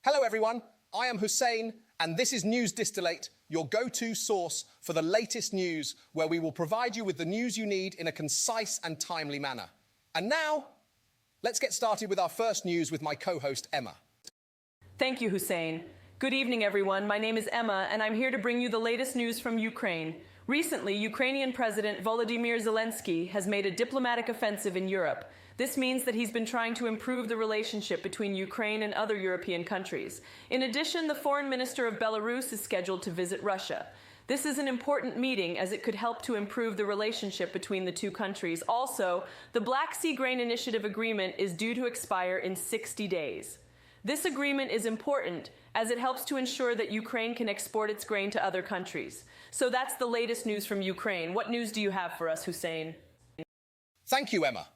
Hello everyone, I am Hussein, and this is News Distillate, your go-to source for the latest news, where we will provide you with the news you need in a concise and timely manner. And now, let's get started with our first news with my co-host Emma. Thank you, Hussein. Good evening, everyone. My name is Emma, and I'm here to bring you the latest news from Ukraine. Recently, Ukrainian President Volodymyr Zelenskyy has made a diplomatic offensive in Europe. This means that he's been trying to improve the relationship between Ukraine and other European countries. In addition, the foreign minister of Belarus is scheduled to visit Russia. This is an important meeting as it could help to improve the relationship between the two countries. Also, the Black Sea Grain Initiative agreement is due to expire in 60 days. This agreement is important as it helps to ensure that Ukraine can export its grain to other countries. So that's the latest news from Ukraine. What news do you have for us, Hussein? Thank you, Emma.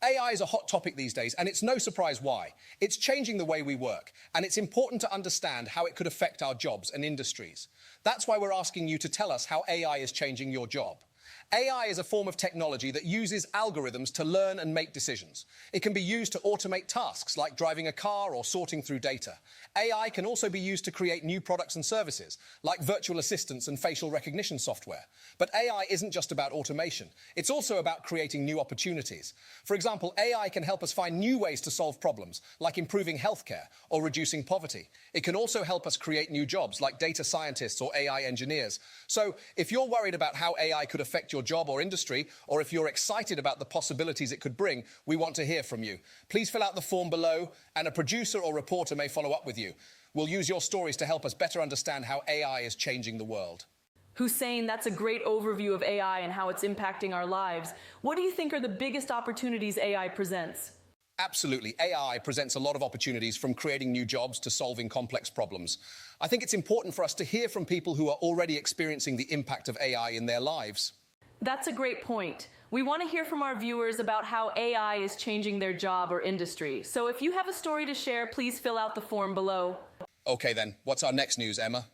AI is a hot topic these days, and it's no surprise why. It's changing the way we work, and it's important to understand how it could affect our jobs and industries. That's why we're asking you to tell us how AI is changing your job. AI is a form of technology that uses algorithms to learn and make decisions. It can be used to automate tasks like driving a car or sorting through data. AI can also be used to create new products and services, like virtual assistants and facial recognition software. But AI isn't just about automation. It's also about creating new opportunities. For example, AI can help us find new ways to solve problems, like improving healthcare or reducing poverty. It can also help us create new jobs, like data scientists or AI engineers. So, if you're worried about how AI could affect your job or industry, or if you're excited about the possibilities it could bring, we want to hear from you. Please fill out the form below, and a producer or reporter may follow up with you. We'll use your stories to help us better understand how AI is changing the world. Hussein, that's a great overview of AI and how it's impacting our lives. What do you think are the biggest opportunities AI presents? Absolutely. AI presents a lot of opportunities, from creating new jobs to solving complex problems. I think it's important for us to hear from people who are already experiencing the impact of AI in their lives. That's a great point. We want to hear from our viewers about how AI is changing their job or industry. So if you have a story to share, please fill out the form below. Okay then, what's our next news, Emma?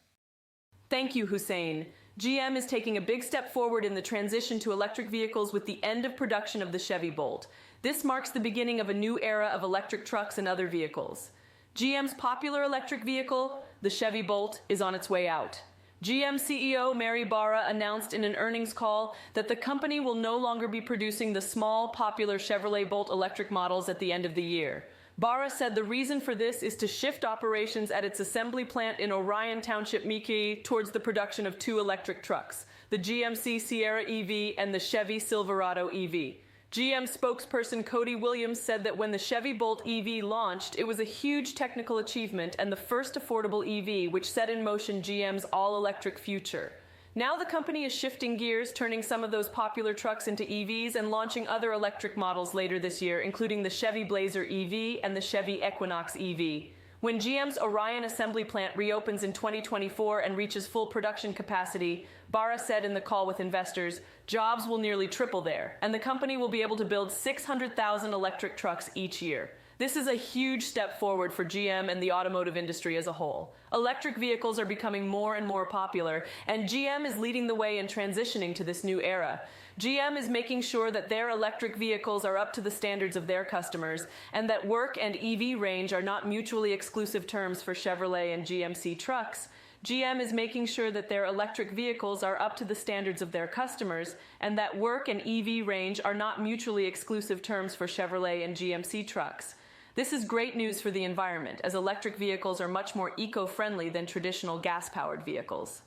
Thank you, Hussein. GM is taking a big step forward in the transition to electric vehicles with the end of production of the Chevy Bolt. This marks the beginning of a new era of electric trucks and other vehicles. GM's popular electric vehicle, the Chevy Bolt, is on its way out. GM CEO Mary Barra announced in an earnings call that the company will no longer be producing the small, popular Chevrolet Bolt electric models at the end of the year. Barra said the reason for this is to shift operations at its assembly plant in Orion Township, Miki, towards the production of two electric trucks, the GMC Sierra EV and the Chevy Silverado EV. GM spokesperson Cody Williams said that when the Chevy Bolt EV launched, it was a huge technical achievement and the first affordable EV, which set in motion GM's all-electric future. Now the company is shifting gears, turning some of those popular trucks into EVs and launching other electric models later this year, including the Chevy Blazer EV and the Chevy Equinox EV. When GM's Orion assembly plant reopens in 2024 and reaches full production capacity, Barra said in the call with investors, jobs will nearly triple there, and the company will be able to build 600,000 electric trucks each year. This is a huge step forward for GM and the automotive industry as a whole. Electric vehicles are becoming more and more popular, and GM is leading the way in transitioning to this new era. GM is making sure that their electric vehicles are up to the standards of their customers, and that work and EV range are not mutually exclusive terms for Chevrolet and GMC trucks. GM is making sure that their electric vehicles are up to the standards of their customers, and that work and EV range are not mutually exclusive terms for Chevrolet and GMC trucks. This is great news for the environment, as electric vehicles are much more eco-friendly than traditional gas-powered vehicles.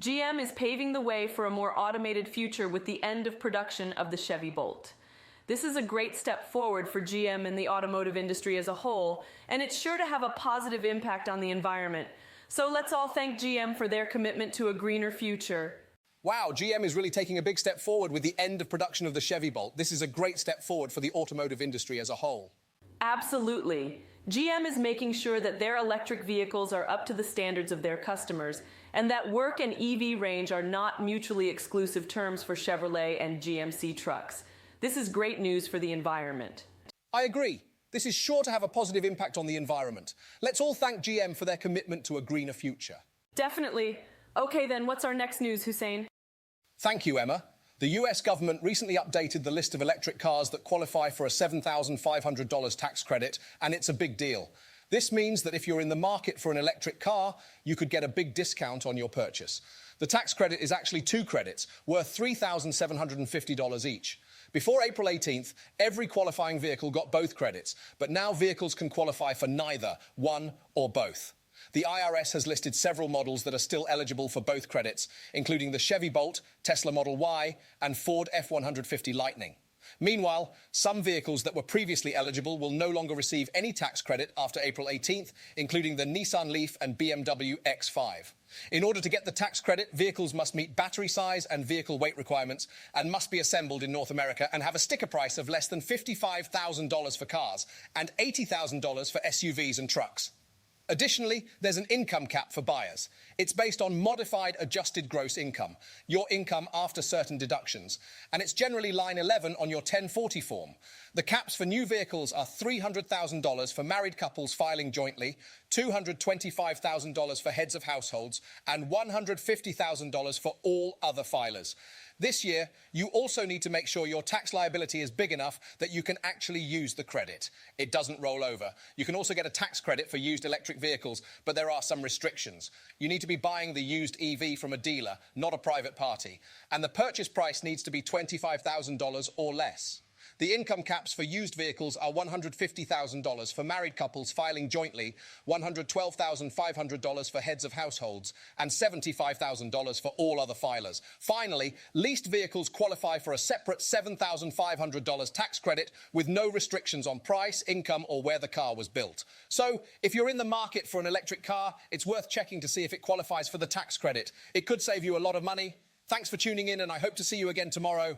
GM is paving the way for a more automated future with the end of production of the Chevy Bolt. This is a great step forward for GM and the automotive industry as a whole, and it's sure to have a positive impact on the environment. So let's all thank GM for their commitment to a greener future. Wow, GM is really taking a big step forward with the end of production of the Chevy Bolt. This is a great step forward for the automotive industry as a whole. Absolutely. GM is making sure that their electric vehicles are up to the standards of their customers, and that work and EV range are not mutually exclusive terms for Chevrolet and GMC trucks. This is great news for the environment. I agree. This is sure to have a positive impact on the environment. Let's all thank GM for their commitment to a greener future. Definitely. Okay then, what's our next news, Hussein? Thank you, Emma. The US government recently updated the list of electric cars that qualify for a $7,500 tax credit, and it's a big deal. This means that if you're in the market for an electric car, you could get a big discount on your purchase. The tax credit is actually 2 credits, worth $3,750 each. Before April 18th, every qualifying vehicle got both credits, but now vehicles can qualify for neither, one or both. The IRS has listed several models that are still eligible for both credits, including the Chevy Bolt, Tesla Model Y, and Ford F-150 Lightning. Meanwhile, some vehicles that were previously eligible will no longer receive any tax credit after April 18th, including the Nissan Leaf and BMW X5. In order to get the tax credit, vehicles must meet battery size and vehicle weight requirements and must be assembled in North America and have a sticker price of less than $55,000 for cars and $80,000 for SUVs and trucks. Additionally, there's an income cap for buyers. It's based on modified adjusted gross income, your income after certain deductions, and it's generally line 11 on your 1040 form. The caps for new vehicles are $300,000 for married couples filing jointly, $225,000 for heads of households, and $150,000 for all other filers. This year, you also need to make sure your tax liability is big enough that you can actually use the credit. It doesn't roll over. You can also get a tax credit for used electric vehicles, but there are some restrictions. You need to be buying the used EV from a dealer, not a private party. And the purchase price needs to be $25,000 or less. The income caps for used vehicles are $150,000 for married couples filing jointly, $112,500 for heads of households, and $75,000 for all other filers. Finally, leased vehicles qualify for a separate $7,500 tax credit with no restrictions on price, income, or where the car was built. So, if you're in the market for an electric car, it's worth checking to see if it qualifies for the tax credit. It could save you a lot of money. Thanks for tuning in, and I hope to see you again tomorrow.